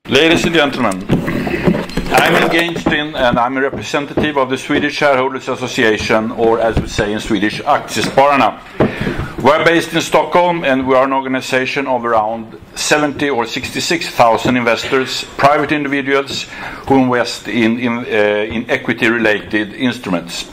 Ladies and gentlemen, I'm engaged in and I'm a representative of the Swedish Shareholders Association, or as we say in Swedish, Aktiespararna. We're based in Stockholm and we are an organization of around 70 or 66,000 investors, private individuals who invest in equity-related instruments.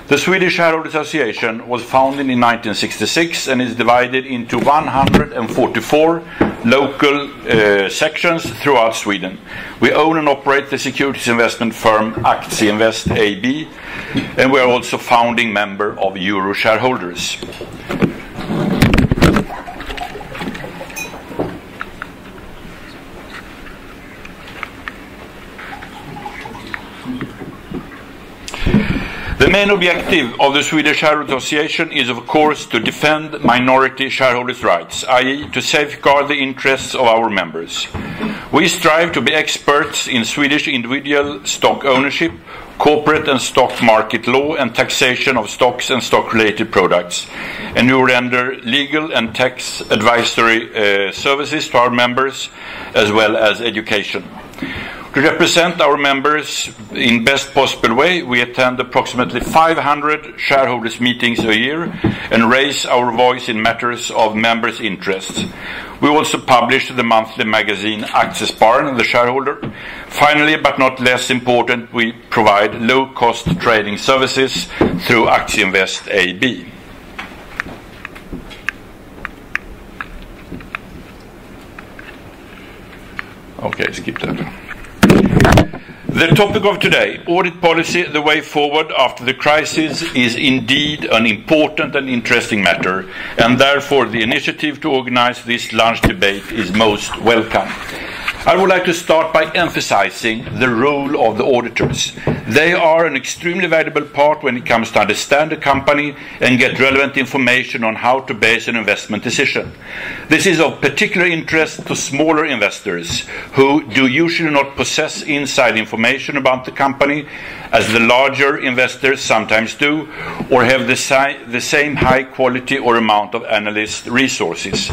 The Swedish Shareholders Association was founded in 1966 and is divided into 144 local sections throughout Sweden. We own and operate the securities investment firm Aktieinvest AB, and we are also founding member of Euro Shareholders. The main objective of the Swedish Shareholders Association is, of course, to defend minority shareholders' rights, i.e. to safeguard the interests of our members. We strive to be experts in Swedish individual stock ownership, corporate and stock market law, and taxation of stocks and stock-related products. And we render legal and tax advisory services to our members, as well as education. To represent our members in best possible way, we attend approximately 500 shareholders meetings a year and raise our voice in matters of members' interests. We also publish the monthly magazine Aktiespararna, the shareholder. Finally, but not less important, we provide low-cost trading services through Aktieinvest AB. Okay, skip that. The topic of today, audit policy, the way forward after the crisis, is indeed an important and interesting matter, and therefore the initiative to organize this lunch debate is most welcome. I would like to start by emphasizing the role of the auditors. They are an extremely valuable part when it comes to understand a company and get relevant information on how to base an investment decision. This is of particular interest to smaller investors who do usually not possess inside information about the company as the larger investors sometimes do, or have the same high quality or amount of analyst resources.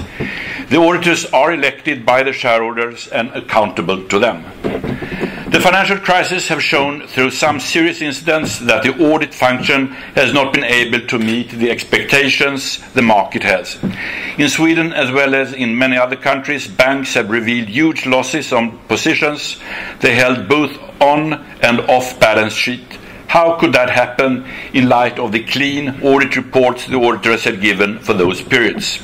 The auditors are elected by the shareholders and accountable to them. The financial crisis have shown through some serious incidents that the audit function has not been able to meet the expectations the market has. In Sweden, as well as in many other countries, banks have revealed huge losses on positions they held both on and off balance sheet. How could that happen in light of the clean audit reports the auditors had given for those periods?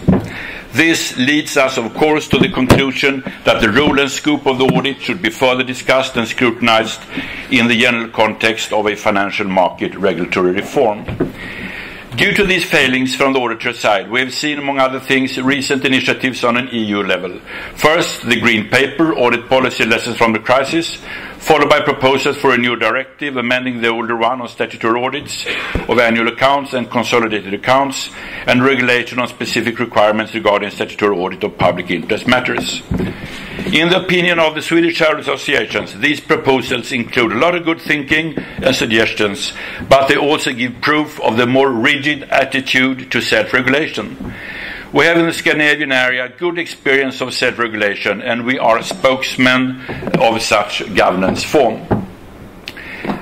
This leads us, of course, to the conclusion that the role and scope of the audit should be further discussed and scrutinized in the general context of a financial market regulatory reform. Due to these failings from the auditor side, we have seen, among other things, recent initiatives on an EU level. First, the Green Paper, Audit Policy Lessons from the Crisis, followed by proposals for a new directive amending the older one on statutory audits of annual accounts and consolidated accounts, and regulation on specific requirements regarding statutory audit of public interest matters. In the opinion of the Swedish Shareholders Associations, these proposals include a lot of good thinking and suggestions, but they also give proof of the more rigid attitude to self-regulation. We have in the Scandinavian area good experience of self-regulation, and we are spokesmen of such governance form.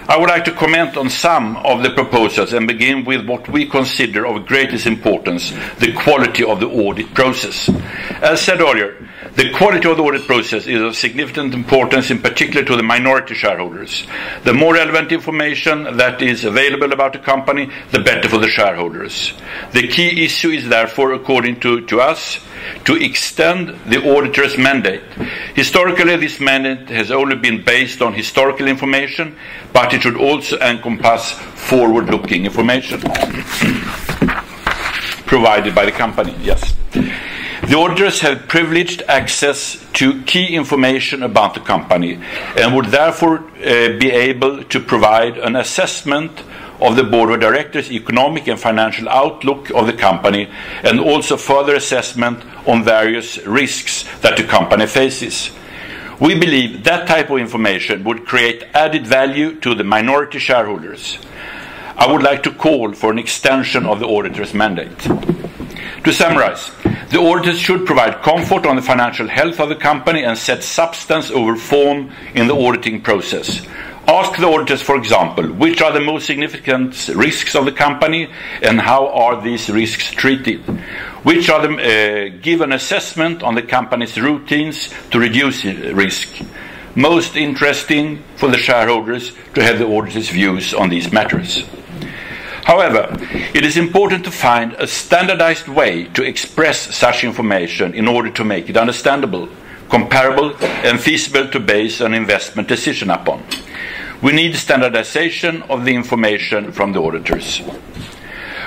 I would like to comment on some of the proposals and begin with what we consider of greatest importance, the quality of the audit process. As said earlier, the quality of the audit process is of significant importance, in particular to the minority shareholders. The more relevant information that is available about the company, the better for the shareholders. The key issue is therefore, according to us, to extend the auditor's mandate. Historically, this mandate has only been based on historical information, but it should also encompass forward-looking information provided by the company. Yes. The auditors have privileged access to key information about the company and would therefore be able to provide an assessment of the Board of Directors' economic and financial outlook of the company, and also further assessment on various risks that the company faces. We believe that type of information would create added value to the minority shareholders. I would like to call for an extension of the auditor's mandate. To summarize, the auditors should provide comfort on the financial health of the company and set substance over form in the auditing process. Ask the auditors, for example, which are the most significant risks of the company and how are these risks treated? Which are the give an assessment on the company's routines to reduce risk? Most interesting for the shareholders to have the auditors' views on these matters. However, it is important to find a standardized way to express such information in order to make it understandable, comparable, and feasible to base an investment decision upon. We need standardization of the information from the auditors.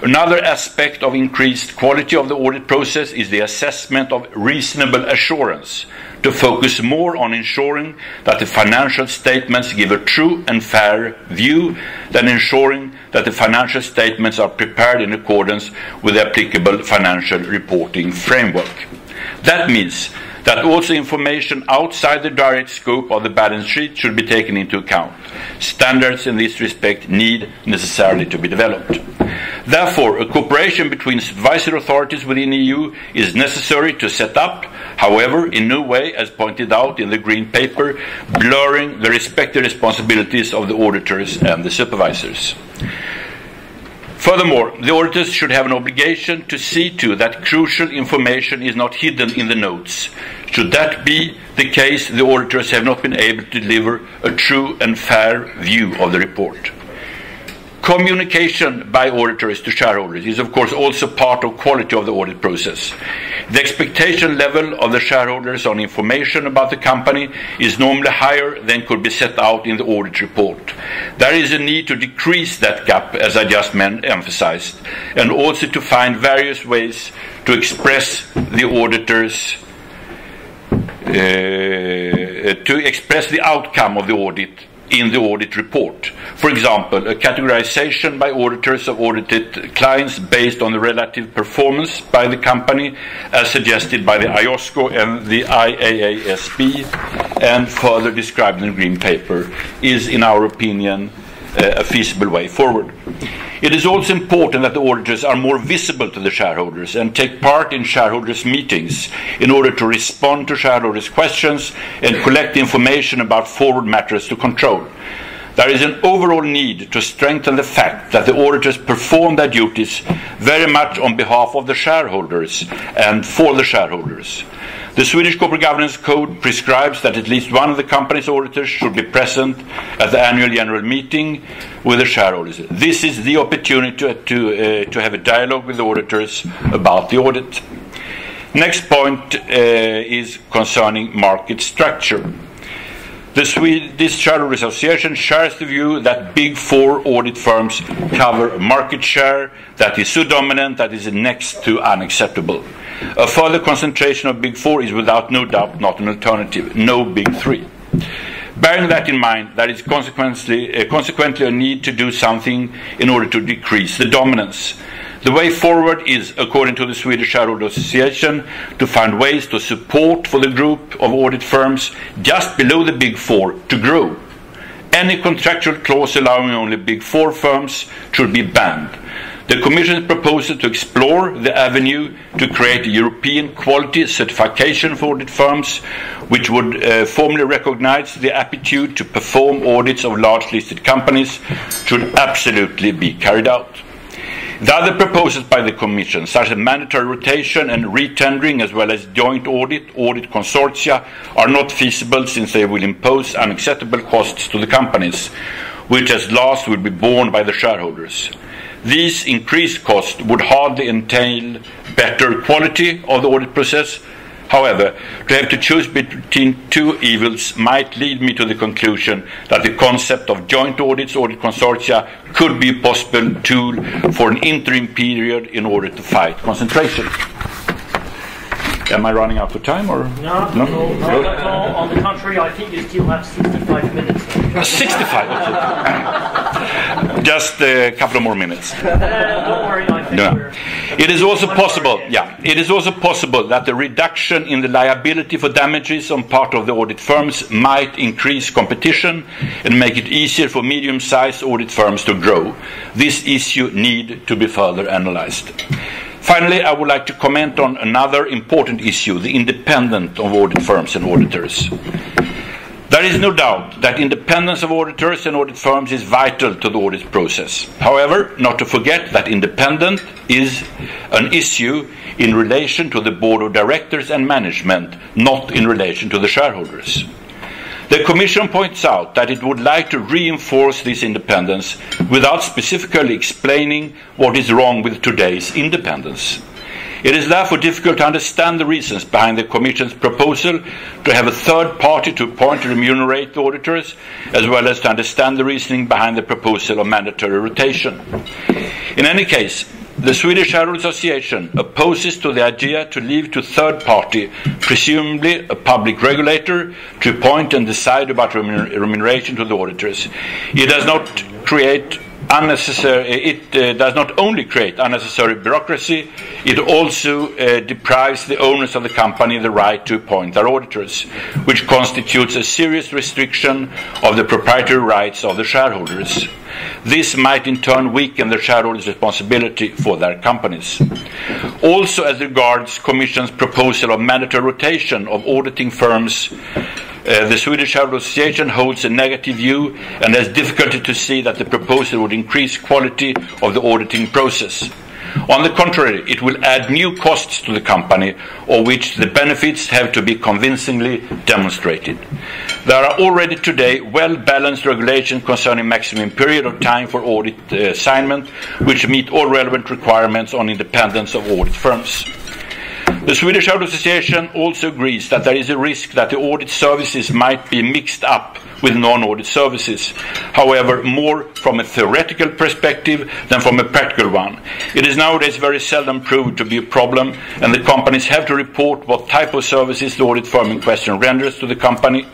Another aspect of increased quality of the audit process is the assessment of reasonable assurance, to focus more on ensuring that the financial statements give a true and fair view than ensuring that the financial statements are prepared in accordance with the applicable financial reporting framework. That means that also information outside the direct scope of the balance sheet should be taken into account. Standards in this respect need necessarily to be developed. Therefore, a cooperation between supervisory authorities within the EU is necessary to set up, however, in no way, as pointed out in the Green Paper, blurring the respective responsibilities of the auditors and the supervisors. Furthermore, the auditors should have an obligation to see to that crucial information is not hidden in the notes. Should that be the case, the auditors have not been able to deliver a true and fair view of the report. Communication by auditors to shareholders is, of course, also part of quality of the audit process. The expectation level of the shareholders on information about the company is normally higher than could be set out in the audit report. There is a need to decrease that gap, as I just emphasized, and also to find various ways to express the auditors, to express the outcome of the audit in the audit report. For example, a categorization by auditors of audited clients based on the relative performance by the company, as suggested by the IOSCO and the IAASB, and further described in the Green Paper, is, in our opinion, a feasible way forward. It is also important that the auditors are more visible to the shareholders and take part in shareholders' meetings in order to respond to shareholders' questions and collect information about forward matters to control. There is an overall need to strengthen the fact that the auditors perform their duties very much on behalf of the shareholders and for the shareholders. The Swedish Corporate Governance Code prescribes that at least one of the company's auditors should be present at the annual general meeting with the shareholders. This is the opportunity to have a dialogue with the auditors about the audit. Next point is concerning market structure. The Swedish Shareholders Association shares the view that Big Four audit firms cover a market share that is so dominant that is next to unacceptable. A further concentration of Big Four is without no doubt not an alternative. No Big Three. Bearing that in mind, there is consequently a need to do something in order to decrease the dominance. The way forward is, according to the Swedish Shareholders Association, to find ways to support for the group of audit firms just below the Big Four to grow. Any contractual clause allowing only Big Four firms should be banned. The Commission's proposal to explore the avenue to create a European quality certification for audit firms, which would formally recognize the aptitude to perform audits of large listed companies, should absolutely be carried out. The other proposals by the Commission, such as mandatory rotation and re-tendering, as well as joint audit consortia, are not feasible since they will impose unacceptable costs to the companies, which at last will be borne by the shareholders. These increased costs would hardly entail better quality of the audit process. However, to have to choose between two evils might lead me to the conclusion that the concept of joint audit consortia could be a possible tool for an interim period in order to fight concentration. Am I running out of time? Or No, on the contrary, I think you still have 65 minutes. 65? Okay. Just a couple of more minutes. Don't worry, I think It is also possible that the reduction in the liability for damages on part of the audit firms might increase competition and make it easier for medium-sized audit firms to grow. This issue needs to be further analyzed. Finally, I would like to comment on another important issue, the independence of audit firms and auditors. There is no doubt that independence of auditors and audit firms is vital to the audit process. However, not to forget that independence is an issue in relation to the board of directors and management, not in relation to the shareholders. The Commission points out that it would like to reinforce this independence without specifically explaining what is wrong with today's independence. It is therefore difficult to understand the reasons behind the Commission's proposal to have a third party to appoint and remunerate the auditors, as well as to understand the reasoning behind the proposal of mandatory rotation. In any case, the Swedish Shareholders Association opposes to the idea to leave to third party, presumably a public regulator, to appoint and decide about remuneration to the auditors. It does not only create unnecessary bureaucracy, it also deprives the owners of the company the right to appoint their auditors, which constitutes a serious restriction of the proprietary rights of the shareholders. This might in turn weaken the shareholders' responsibility for their companies. Also, as regards Commission's proposal of mandatory rotation of auditing firms, the Swedish Shareholders Association holds a negative view and has difficulty to see that the proposal would increase quality of the auditing process. On the contrary, it will add new costs to the company, of which the benefits have to be convincingly demonstrated. There are already today well-balanced regulations concerning maximum period of time for audit assignment, which meet all relevant requirements on independence of audit firms. The Swedish Shareholders Association also agrees that there is a risk that the audit services might be mixed up with non-audit services, however, more from a theoretical perspective than from a practical one. It is nowadays very seldom proved to be a problem, and the companies have to report what type of services the audit firm in question renders to the company.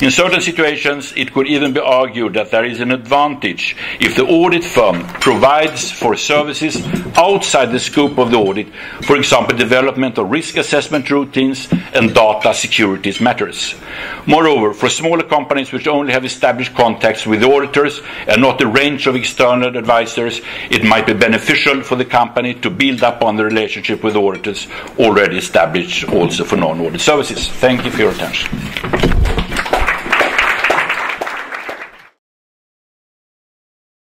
In certain situations, it could even be argued that there is an advantage if the audit firm provides for services outside the scope of the audit, for example, development of risk assessment routines and data security matters. Moreover, for smaller companies which only have established contacts with the auditors and not a range of external advisors, it might be beneficial for the company to build up on the relationship with the auditors already established also for non-audit services. Thank you for your attention.